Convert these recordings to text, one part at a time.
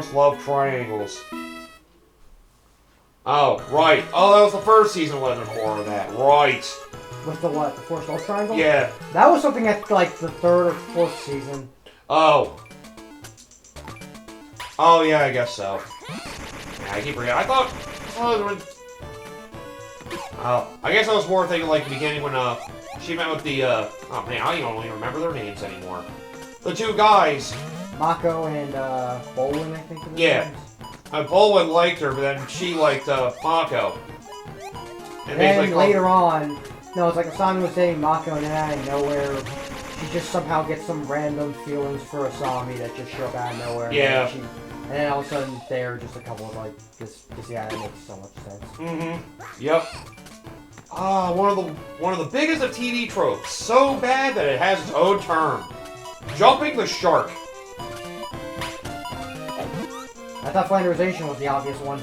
forced love triangles. Oh, right. Oh, that was the first season 11 horror of that. Right. With the what? The forced love triangle? Yeah. That was something at like the 3rd or 4th season. Oh. Oh, yeah, I guess so. Yeah, I keep forgetting. I thought... Oh, I guess I was more thinking like the beginning when she met with the oh man, I don't even remember their names anymore. The two guys. Mako and Bolin, I think. Yeah. Bolin liked her, but then she liked Mako. And then later on, no, it's like Asami was dating Mako, and then out of nowhere, she just somehow gets some random feelings for Asami that just show up out of nowhere. Yeah. And then all of a sudden, they're just a couple of like this. Yeah, it makes so much sense. Mm-hmm. Yep. One of the biggest of TV tropes. So bad that it has its own term. Jumping the shark. I thought flanderization was the obvious one.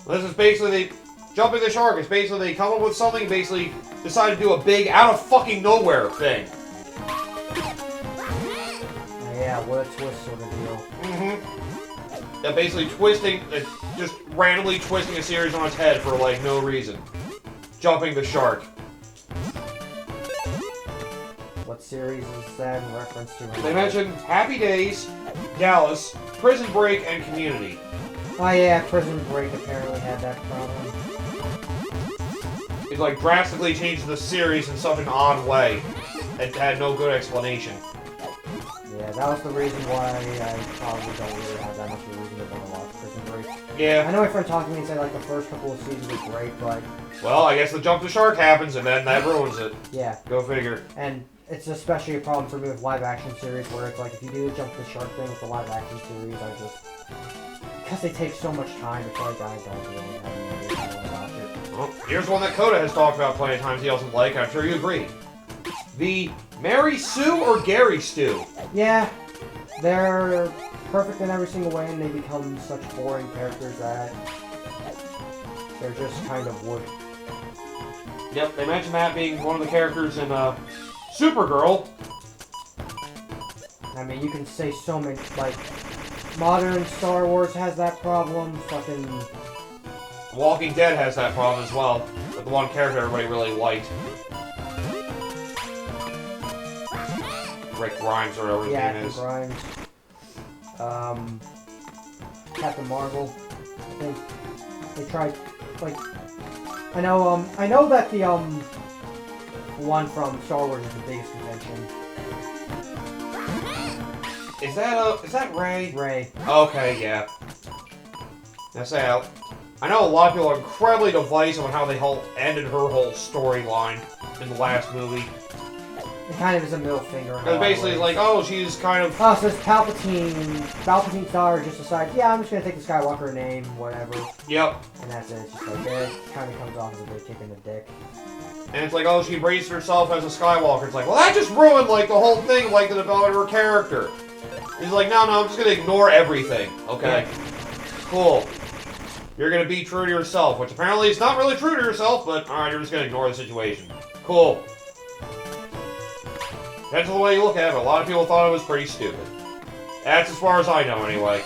This is basically jumping the shark. It's basically they come up with something and basically decide to do a big out of fucking nowhere thing. Yeah, what a twist sort of deal. Mm-hmm. Yeah, basically twisting, just randomly twisting a series on its head for like no reason. Jumping the shark. What series is that in reference to? They mentioned Happy Days, Dallas, Prison Break, and Community. Oh yeah, Prison Break apparently had that problem. It like drastically changed the series in such an odd way. It had no good explanation. Yeah, that was the reason why I probably don't really have that much of a reason to want to watch Prison Break. Yeah. I know my friend talked to me and said like the first couple of seasons were great, but... Well, I guess the jump the shark happens and then that ruins it. Yeah. Go figure. And it's especially a problem for me with live action series where it's like if you do the jump the shark thing with the live action series, I just... Because they take so much time, it's like I don't really have any idea how to watch it. Well, here's one that Coda has talked about plenty of times he doesn't like, I'm sure you agree. The Mary Sue or Gary Stew. Yeah, they're perfect in every single way, and they become such boring characters that they're just kind of wood. Yep, they mentioned that being one of the characters in Supergirl. I mean, you can say so many, like, modern Star Wars has that problem, fucking... Walking Dead has that problem as well, with the one character everybody really liked. Rick Grimes or whatever his name is. Yeah, Grimes. Captain Marvel. I think they tried, like... I know that the, one from Star Wars is the biggest convention. Is that Ray? Ray. Okay, yeah. That's out. I know a lot of people are incredibly divisive on how they ended her whole storyline in the last movie. It kind of is a middle finger. Because basically, like, oh, she's kind of... Oh, so Palpatine's daughter just decides, yeah, I'm just gonna take the Skywalker name, whatever. Yep. And that's it. It's just like, it kind of comes off as a big kick in the dick. And it's like, oh, she raised herself as a Skywalker. It's like, well, that just ruined, like, the whole thing, like, the development of her character. He's like, no, I'm just gonna ignore everything, okay? Yeah. Cool. You're gonna be true to yourself, which apparently is not really true to yourself, but, alright, you're just gonna ignore the situation. Cool. Depends on the way you look at it, but a lot of people thought it was pretty stupid. That's as far as I know, anyway.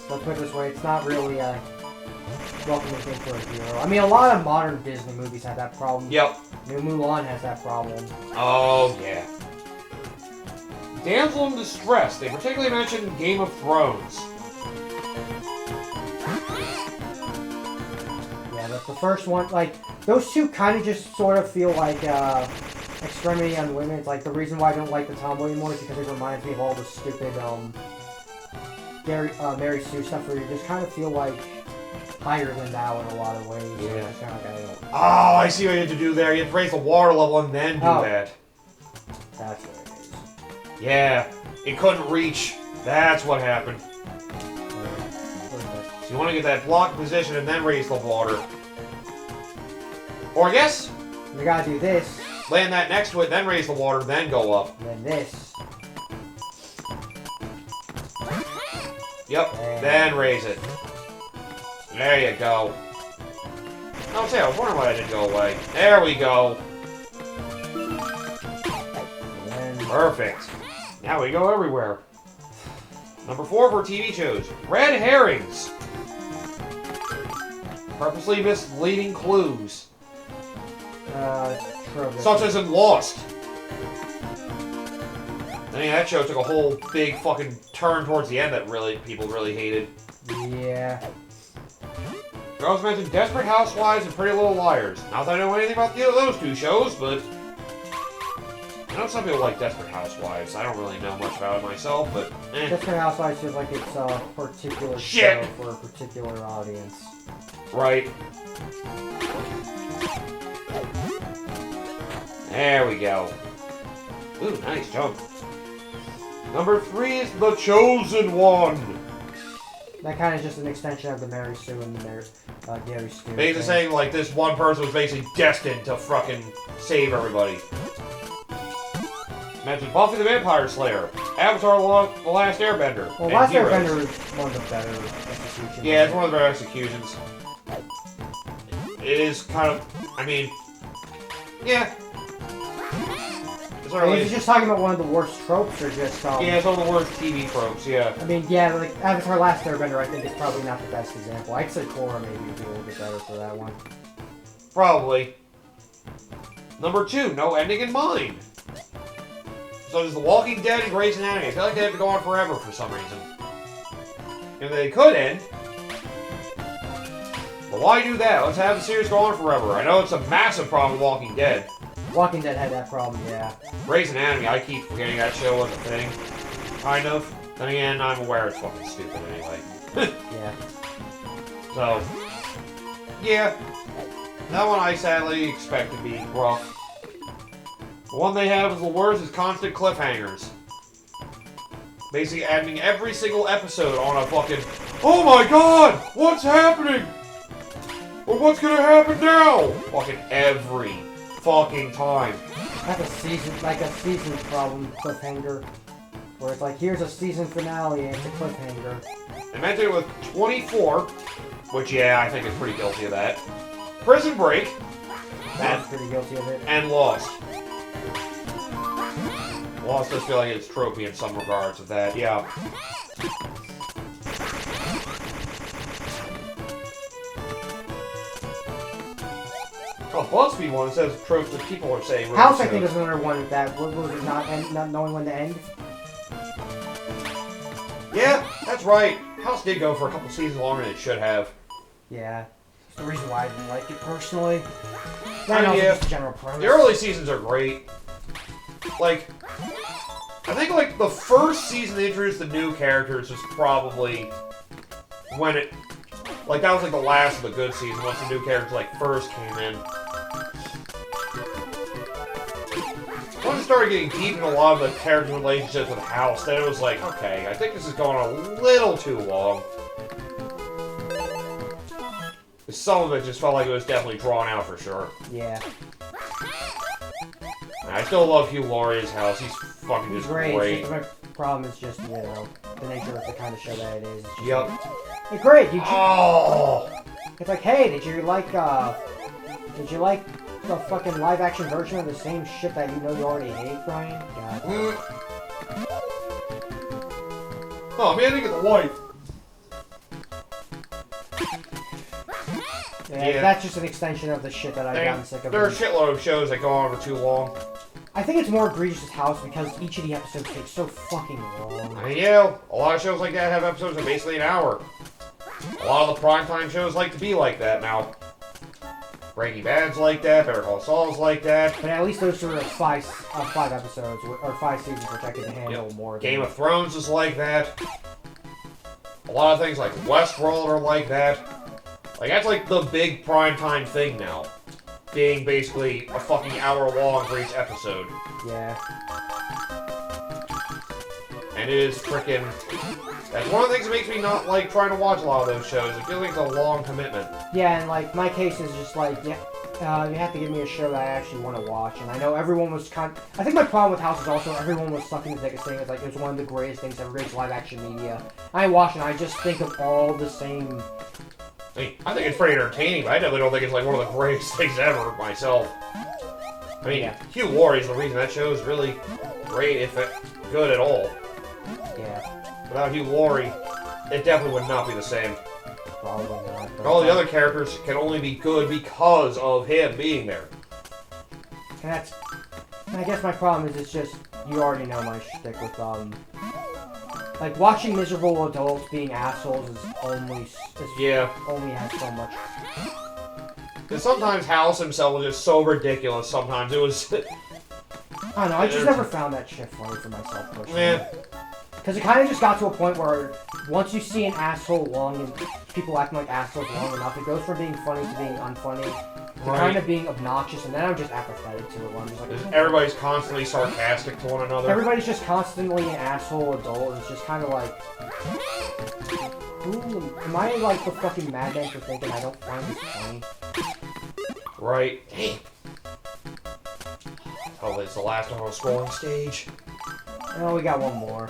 Let's put it this way, it's not really a welcoming thing for a hero. I mean, a lot of modern Disney movies have that problem. Yep. New Mulan has that problem. Oh, yeah. Damsel in Distress. They particularly mentioned Game of Thrones. Yeah, but the first one, like, those two kind of just sort of feel like, Extremity on Women. It's like, the reason why I don't like the tomboy anymore is because it reminds me of all the stupid, Mary Sue stuff where you just kind of feel like higher than thou in a lot of ways. Yeah. So kind of like, I don't... Oh, I see what you have to do there. You have to raise the water level and then do that. That's what it is. Yeah, it couldn't reach. That's what happened. So you want to get that block position and then raise the water. Or yes, you gotta do this. Land that next to it, then raise the water, then go up. And then this. Yep, then raise it. There you go. I'll say, I was wondering why that didn't go away. There we go. Perfect. Now we go everywhere. Number 4 for TV shows. Red herrings. Purposely misleading clues. Tropes. Such as in Lost. I mean, that show took a whole big fucking turn towards the end that people really hated. Yeah. We also mentioned Desperate Housewives and Pretty Little Liars. Not that I know anything about those two shows, but I know some people like Desperate Housewives. I don't really know much about it myself, but eh. Desperate Housewives feels like it's a particular Shit. show for a particular audience. Right. There we go. Ooh, nice jump. Number 3 is The Chosen One. That kind of just an extension of the Mary Sue and the Gary Stu. Basically saying, like, this one person was basically destined to fucking save everybody. Mentioned Buffy the Vampire Slayer, Avatar The Last Airbender, Well, and Last Heroes. Airbender is one of the better executions. Yeah, it's one of the better executions. It is kind of, I mean, yeah. It's not really, Is he just talking about one of the worst tropes, or just yeah, it's one of the worst TV tropes, yeah. I mean, yeah, like Avatar: Last Airbender, I think is probably not the best example. I'd say Korra maybe would be a little bit better for that one. Probably. Number 2, No Ending in Mind. So there's The Walking Dead and Grey's Anatomy. I feel like they have to go on forever for some reason. If they could end, but why do that? Let's have the series go on forever. I know it's a massive problem with Walking Dead. Walking Dead had that problem, yeah. Grey's Anatomy, I keep forgetting that show was a thing. Kind of. Then again, I'm aware it's fucking stupid anyway. Yeah. So, yeah. That one I sadly expect to be rough. The one they have is the worst is constant cliffhangers. Basically ending every single episode on a fucking, oh my god! What's happening? Or what's gonna happen now? Fucking every fucking time. That's a season problem, cliffhanger. Where it's like, here's a season finale, and it's a cliffhanger. They mentioned it with 24, which yeah, I think is pretty guilty of that. Prison Break. That's pretty guilty of it. And Lost. Lost does feel like it's tropey in some regards of that, yeah. Oh, BuzzFeed one says tropes that people are saying. Really House, I think, is another one that was it not knowing when to end. Yeah, that's right. House did go for a couple seasons longer than it should have. Yeah, it's the reason why I didn't like it personally. I mean, also yeah, just the general premise. the early seasons are great. Like, I think like the first season they introduced the new characters was probably when it, like that was like the last of the good season once the new characters like first came in. Once it started getting deep in a lot of the character relationships with House, then it was like, okay, I think this is going a little too long. Some of it just felt like it was definitely drawn out for sure. Yeah. I still love Hugh Laurie's House. He's fucking just Great. great. The problem is just, you know, the nature of the kind of show that it is. It's just Yep. like, hey, great. Did you? Oh! It's like, hey, did you like the fucking live action version of the same shit that you know you already hate, Brian? God. Oh, man, I didn't get the wife. Yeah, that's just an extension of the shit that I've gotten sick of. There are a shitload of shows that go on for too long. I think it's more egregious with House because each of the episodes takes so fucking long. I mean, yeah, a lot of shows like that have episodes of basically an hour. A lot of the primetime shows like to be like that now. Breaking Bad's like that, Better Call Saul's like that. But at least those are five episodes, or 5 seasons, which I can handle more. Game of Thrones is like that. A lot of things like Westworld are like that. Like, that's like the big primetime thing now. Being basically a fucking hour long for each episode. Yeah. And it is frickin'... That's one of the things that makes me not like trying to watch a lot of those shows. It feels like it's a long commitment. Yeah, and like, my case is just like, you have to give me a show that I actually want to watch. And I know everyone was I think my problem with House is also everyone was sucking the dick saying it's like, it was one of the greatest things ever, greatest live action media. I watch it and I just think of all the same... I think it's pretty entertaining, but I definitely don't think it's like one of the greatest things ever myself. I mean, Yeah. Hugh Laurie is the reason that show is really great. If good at all. Yeah. Without Hugh Laurie, it definitely would not be the same. Probably not. All the other characters can only be good because of him being there. And I guess my problem is it's just, you already know my shtick with, like, watching miserable adults being assholes is only has so much. Because sometimes House himself was just so ridiculous sometimes. It was... I don't know, I just never found that shit funny for myself, personally. Yeah. Because it kind of just got to a point where once you see an asshole long and people acting like assholes long enough, it goes from being funny to being unfunny to kind of being obnoxious, and then I'm just apathetic to it. Where I'm just like, everybody's constantly sarcastic to one another. Everybody's just constantly an asshole adult, and it's just kind of like, ooh, am I like the fucking madman for thinking I don't find this funny? Right. Damn. Oh, it's the last one on the scrolling stage. Oh, we got one more.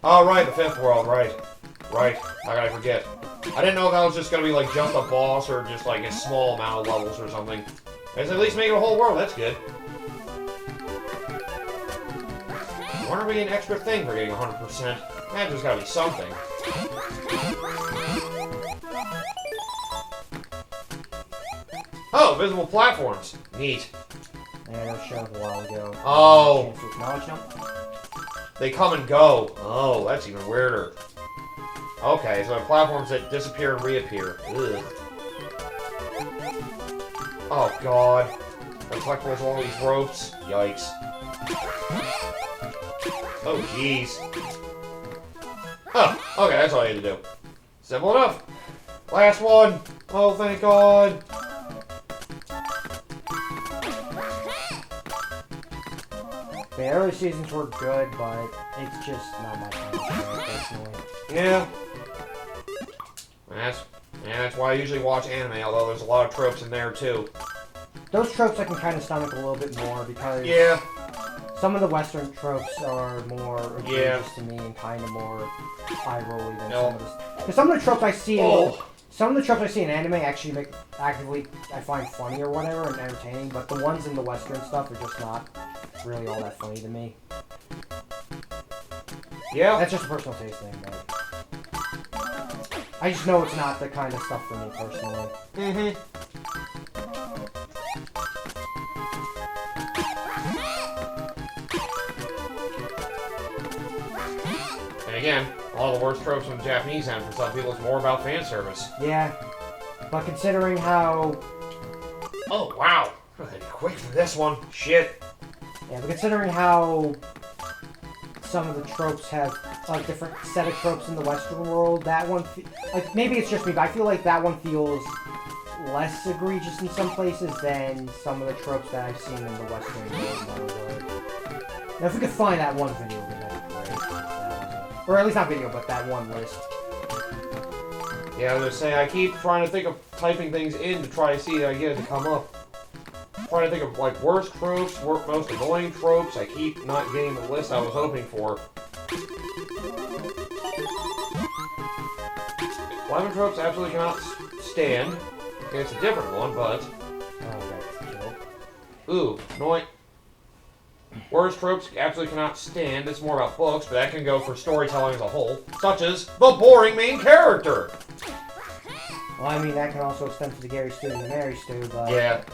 Oh, right, the fifth world, right. Right, how could I forget? I didn't know if that was just gonna be like just a boss or just like a small amount of levels or something. It's at least make it a whole world, that's good. Why are we an extra thing for getting 100%? There's gotta be something. Oh, visible platforms. Neat. Yeah, that was shown a while ago. Oh. Acknowledge them? They come and go. Oh, that's even weirder. Okay, so the platforms that disappear and reappear. Ugh. Oh, God. The collectibles along these ropes. Yikes. Oh, jeez. Oh, okay, that's all I had to do. Simple enough. Last one. Oh, thank God. The early seasons were good, but it's just not my kind of show, personally. Yeah. That's why I usually watch anime, although there's a lot of tropes in there, too. Those tropes I can kind of stomach a little bit more, because some of the Western tropes are more egregious to me and kind of more eye-rolly than some of the... Because some of the tropes I see in anime actually I find funny or whatever and entertaining, but the ones in the Western stuff are just not really all that funny to me. Yeah. That's just a personal taste thing, but... I just know it's not the kind of stuff for me, personally. Mm-hmm. And again, all the worst tropes from the Japanese end for some people is more about fan service. Yeah. But considering how... Oh, wow. Quick for this one. Shit. Yeah, but considering how some of the tropes have a different set of tropes in the Western world, that one... Like, maybe it's just me, but I feel like that one feels less egregious in some places than some of the tropes that I've seen in the Western world. Now, if we could find that one video, that'd be great. Or at least not video, but that one list. Yeah, I was gonna say, I keep trying to think of typing things in to try to see if I get it to come up. I'm trying to think of, like, worst tropes, most annoying tropes. I keep not getting the list I was hoping for. 11 tropes absolutely cannot stand. It's a different one, but... Ooh, annoying. Worst tropes absolutely cannot stand. It's more about books, but that can go for storytelling as a whole. Such as the boring main character. Well, I mean, that can also extend to the Gary Stu and the Mary Stu, but... Yeah.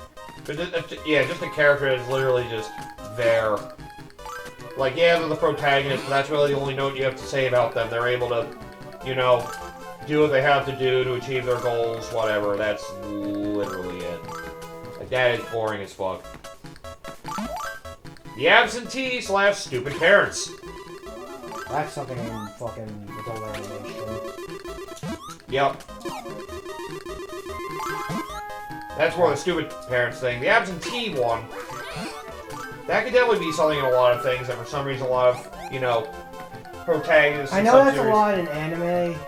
But just a character that is literally just there. Like, yeah, they're the protagonist, but that's really the only note you have to say about them. They're able to, you know, do what they have to do to achieve their goals, whatever. That's literally it. Like, that is boring as fuck. The absentee / stupid parents. That's something in fucking adult animation. Yep. That's more the stupid parents thing. The absentee one, that could definitely be something in a lot of things that for some reason a lot of, you know, protagonists I know that's a lot in anime.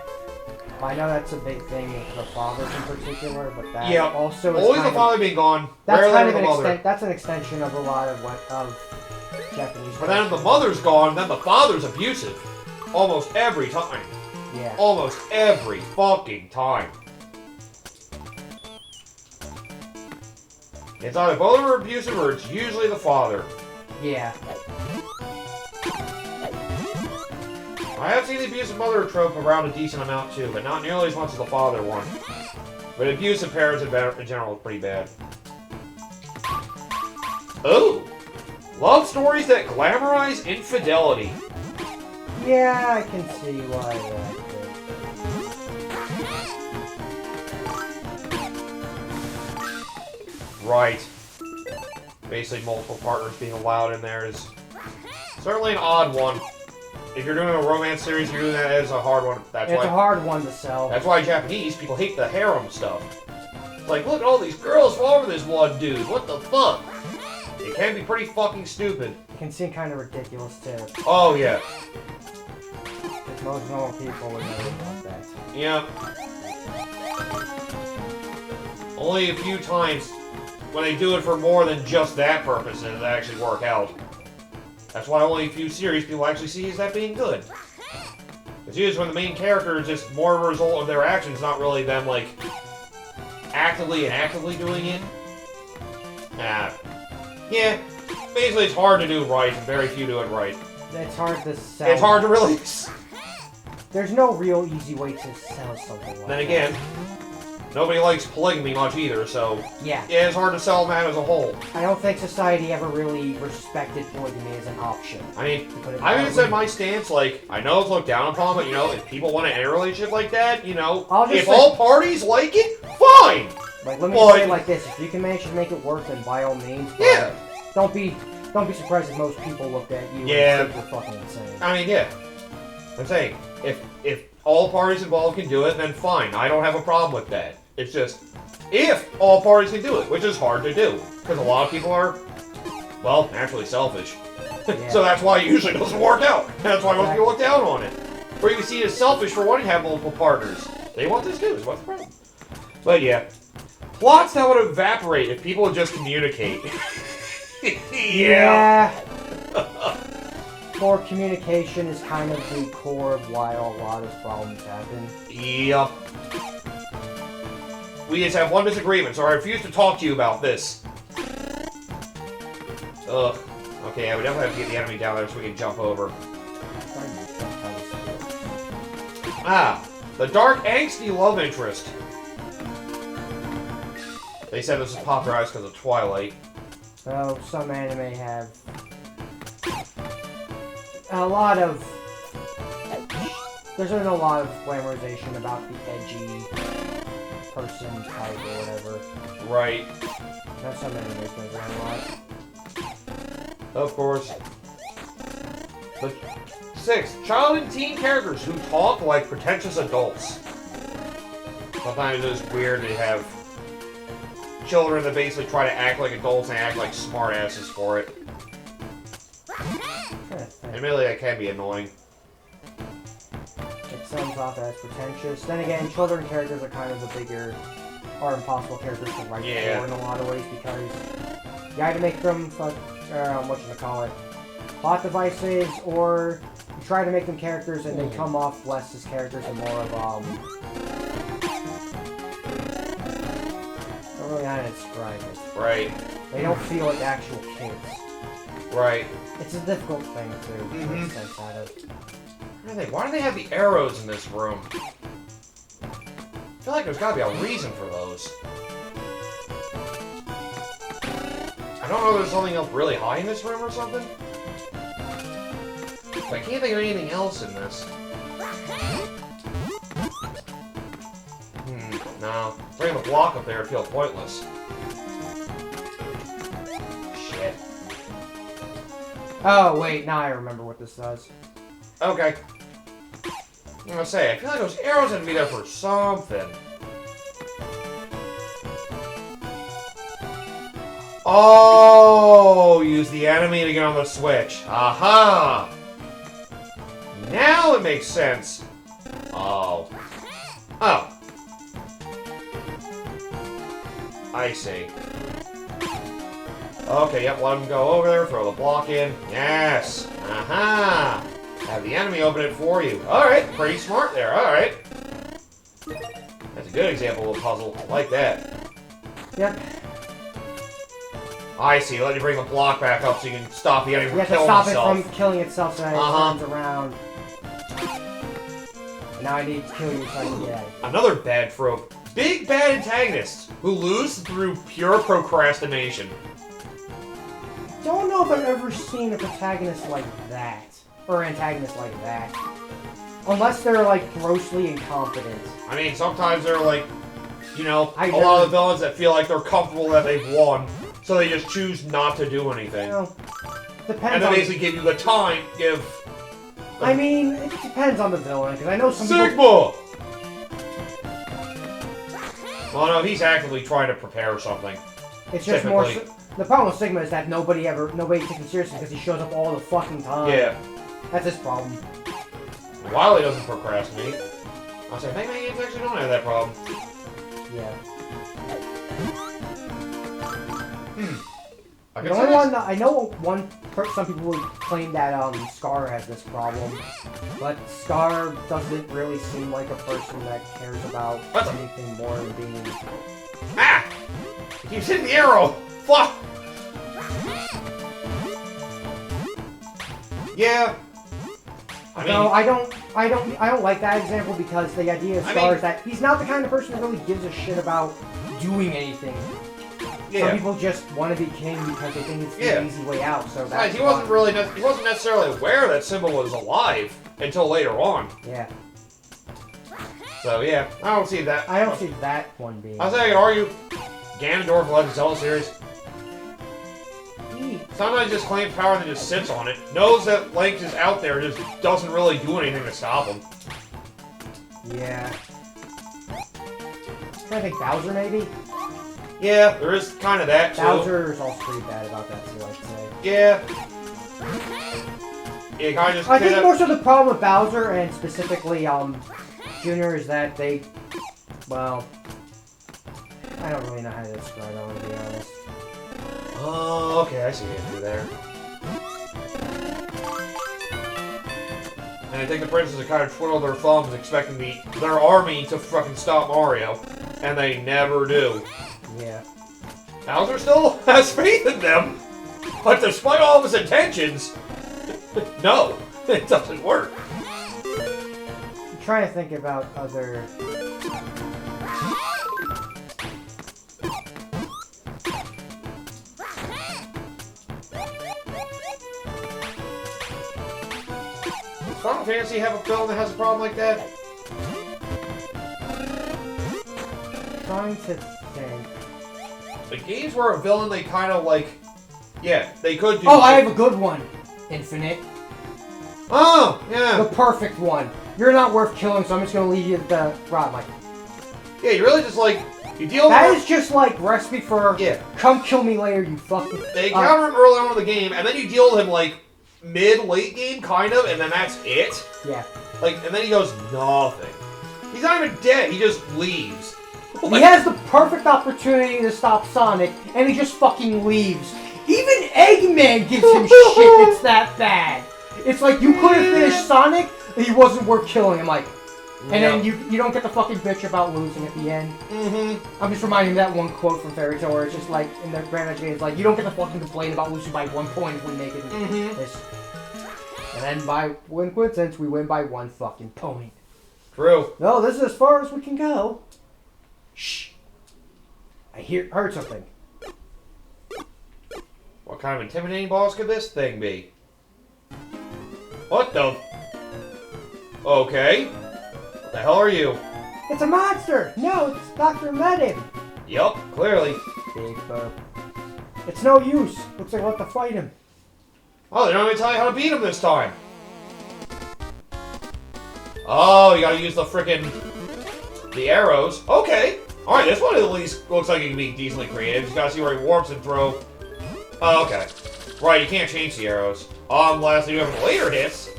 I know that's a big thing with the fathers in particular, but that also is always the father being gone. That's rarely kind of the mother. That's an extension of a lot of Japanese. But then if the mother's gone, then the father's abusive. Almost every time. Yeah. Almost every fucking time. It's either both are abusive or it's usually the father. Yeah. I have seen the abusive mother trope around a decent amount too, but not nearly as much as the father one. But abusive parents in general is pretty bad. Ooh! Love stories that glamorize infidelity. Yeah, I can see why that Right. Basically, multiple partners being allowed in there is certainly an odd one. If you're doing a romance series, you're doing that as a hard one. It's a hard one to sell. That's why Japanese people hate the harem stuff. It's like, look at all these girls fall over this one dude. What the fuck? It can be pretty fucking stupid. It can seem kind of ridiculous too. Oh yeah. Because most normal people would never want that. Yeah. Only a few times when they do it for more than just that purpose does it actually work out. That's why only a few series people actually see as that being good. It's usually when the main character is just more of a result of their actions, not really them, like, actively doing it. Yeah. Basically, it's hard to do right, and very few do it right. It's hard to sell. It's hard to really... There's no real easy way to sell something like that. Then again, nobody likes polygamy much either, so... Yeah. Yeah, it's hard to sell that as a whole. I don't think society ever really respected polygamy as an option. I mean, I haven't said my stance, like, I know it's looked down upon, but, you know, if people want to end a relationship like that, you know, if all parties like it, fine! Like, let me say it like this, if you can manage to make it work, then by all means, but yeah. Don't be surprised if most people looked at you yeah. and think you're fucking insane. I mean, yeah. I'm saying, if all parties involved can do it, then fine. I don't have a problem with that. It's just, if all parties can do it, which is hard to do. Because a lot of people are, well, naturally selfish. Yeah. So that's why it usually doesn't work out. That's why most people look down on it. Or you can see it as selfish for wanting to have multiple partners. They want this too, is what's the problem. But yeah. Plots that would evaporate if people would just communicate. Yeah. Poor communication is kind of the core of why a lot of problems happen. Yep. We just have one disagreement, so I refuse to talk to you about this. Ugh. Okay, yeah, we definitely have to get the enemy down there so we can jump over. Ah, the dark, angsty love interest. They said this was popularized because of Twilight. So, some anime have a lot of... There's been a lot of glamorization about the edgy person type or whatever. Right. That's some animes goes around a lot. Of course. But 6. Child and teen characters who talk like pretentious adults. Sometimes it's weird to have children that basically try to act like adults and act like smartasses for it. Admittedly, that can be annoying. It sums off as pretentious. Then again, children characters are kind of the bigger, or impossible characters to write for in a lot of ways because you either make them, whatchamacallit, plot devices, or you try to make them characters and they come off less as characters and more of, I don't really know how to describe it. Right. They don't feel like actual kids. Right. It's a difficult thing to make sense out of. Why do they have the arrows in this room? I feel like there's gotta be a reason for those. I don't know if there's something else really high in this room or something. But I can't think of anything else in this. No. Bringing the block up there would feel pointless. Shit. Oh, wait, now I remember what this does. Okay. I'm gonna say, I feel like those arrows had to be there for something. Oh, use the enemy to get on the switch. Aha! Now it makes sense. Oh. Oh. I see. Okay, yep, let him go over there, throw the block in. Yes! Aha! Have the enemy open it for you. Alright, pretty smart there, alright. That's a good example of a puzzle. I like that. Yep. I see, let you bring the block back up so you can stop the enemy from You have to killing stop itself. it from killing itself so that it turns around. Now I need to kill you so I can get out of here. Another bad trope. Big bad antagonists who lose through pure procrastination. Don't know if I've ever seen a protagonist like that. Or antagonist like that. Unless they're, like, grossly incompetent. I mean, sometimes they're like, you know, I a lot of the villains that feel like they're comfortable that they've won, so they just choose not to do anything. Well, depends And they on... basically give you the time, I mean, it depends on the villain, because I know some Sigma! people... Well, no, he's actively trying to prepare something. It's just more... The problem with Sigma is that nobody takes him seriously because he shows up all the fucking time. Yeah. That's his problem. Wily doesn't procrastinate. I'll say, Mega Man games actually don't have that problem. Yeah. I The only one I know, some people would claim that Scar has this problem, but Scar doesn't really seem like a person that cares about anything more than being. Ah! He keeps hitting the arrow. Fuck. Yeah. I mean, no, I don't like that example because the idea of Scar is that he's not the kind of person that really gives a shit about doing anything. Yeah. Some people just want to be king because they think it's the easy way out. So that's he wasn't necessarily aware that Simba was alive until later on. Yeah. So yeah, I don't see that. I don't see that one being. I'll say I can argue Ganondorf Legend of Zelda series. Sometimes he just claims power and then just sits on it. Knows that Link is out there, just doesn't really do anything to stop him. Yeah. I think Bowser maybe. Yeah, there is kind of that too. Bowser's also pretty bad about that too, I'd say. Yeah. Yeah, kind of just. I think most of the problem with Bowser and specifically Junior is that they, well, I don't really know how to describe it, I want to be honest. Oh, okay, I see what you do there. And I think the princes are kind of twiddle their thumbs expecting their army to fucking stop Mario. And they never do. Yeah. Bowser still has faith in them. But despite all of his intentions, no, it doesn't work. I'm trying to think about other... Does Final Fantasy have a film that has a problem like that? Trying to think. The games where a villain, they kind of like... Yeah, they could do... Oh, I have a good one! Infinite. Oh, yeah. The perfect one. You're not worth killing, so I'm just gonna leave you the rod, Mike. Yeah, you really just like... You deal That with... is just like recipe for... Yeah. Come kill me later, you fucking... They counter him early on in the game, and then you deal with him like... Mid-late game, kind of, and then that's it. Yeah. Like, and then he goes, nothing. He's not even dead, he just leaves. He has the perfect opportunity to stop Sonic, and he just fucking leaves. Even Eggman gives him shit that's that bad. It's like, you couldn't finish Sonic, and he wasn't worth killing him, like... And then you don't get the fucking bitch about losing at the end. Mm-hmm. I'm just reminding me of that one quote from Fairy Tail where it's just like, in the Grand Edge game, it's like, you don't get to fucking complain about losing by 1 point if we make it this. And then by one coincidence, we win by 1 fucking point. True. No, this is as far as we can go. Shh. I heard something. What kind of intimidating boss could this thing be? What the? Okay. What the hell are you? It's a monster! No, it's Dr. Medim! Yup, clearly. Big burp. It's no use. Looks like we'll have to fight him. Oh, they don't even tell you how to beat him this time. Oh, you gotta use the frickin' the arrows. Okay. Alright, this one at least looks like it can be decently creative. You just gotta see where he warps and throw. Oh, okay. Right, you can't change the arrows. Unless you have later hits.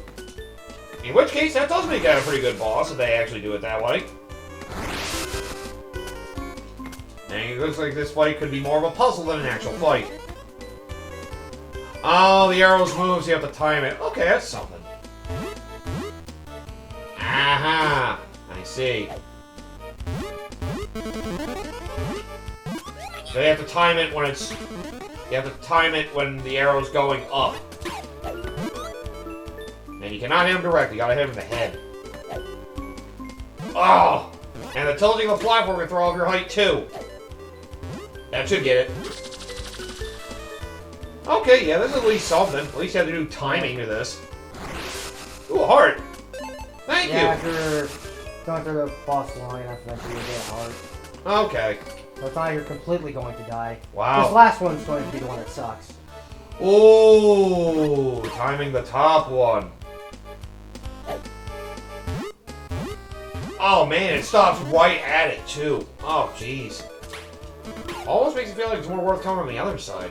In which case, that does make that a pretty good boss if they actually do it that way. And it looks like this fight could be more of a puzzle than an actual fight. Oh, the arrows move, so you have to time it. Okay, that's something. Aha! I see. So you have to time it when it's... You have to time it when the arrow's going up. And you cannot hit him directly, you gotta hit him in the head. Oh! And the tilting of the platform can throw off your height, too. That should get it. Okay, yeah, this is at least something. At least you have to do timing to this. Ooh, a heart! Thank you! After going through the boss line, eventually you'll get a heart. Okay. So it's not like you're completely going to die. Wow. This last one's going to be the one that sucks. Ooh, timing the top one. Oh man, it stops right at it too. Oh jeez. Almost makes it feel like it's more worth coming on the other side.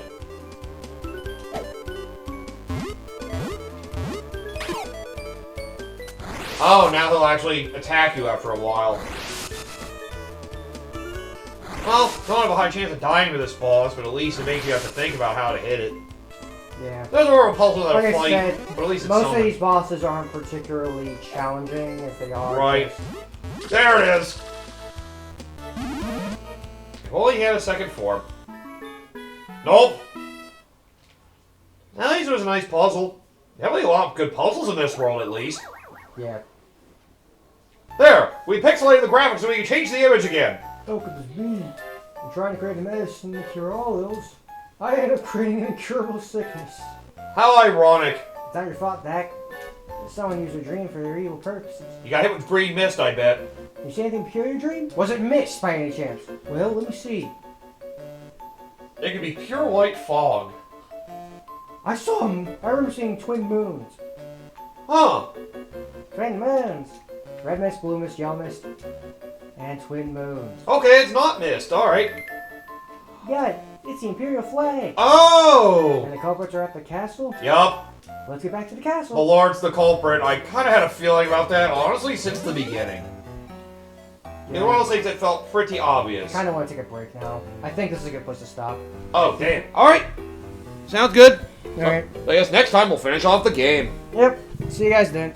Oh, now they'll actually attack you after a while. Well, don't have a high chance of dying to this boss, but at least it makes you have to think about how to hit it. Yeah. There's more of a puzzle than Like a I fight, said, but at least it's most something. of these bosses aren't particularly challenging if they are. Right. There it is! If only he had a second form. Nope! At least it was a nice puzzle. Definitely a lot of good puzzles in this world, at least. Yeah. There! We pixelated the graphics so we can change the image again! How could this be? I'm trying to create a medicine to cure all ills. I end up creating an incurable sickness. How ironic. It's not your fault, Dak. Someone used a dream for their evil purposes. You got hit with green mist, I bet. You see anything pure in your dream? Was it mist by any chance? Well, let me see. It could be pure white fog. I saw him! I remember seeing twin moons. Huh. Twin moons! Red mist, blue mist, yellow mist, and twin moons. Okay, it's not mist, alright. Yeah, it's the Imperial flag! And Oh! the culprits are at the castle? Yup. Let's get back to the castle. The Lord's the culprit. I kind of had a feeling about that, honestly, since the beginning. It's one of those things that felt pretty obvious. I kind of want to take a break now. I think this is a good place to stop. Oh, damn. Alright. Sounds good. Alright. I guess next time we'll finish off the game. Yep. See you guys then.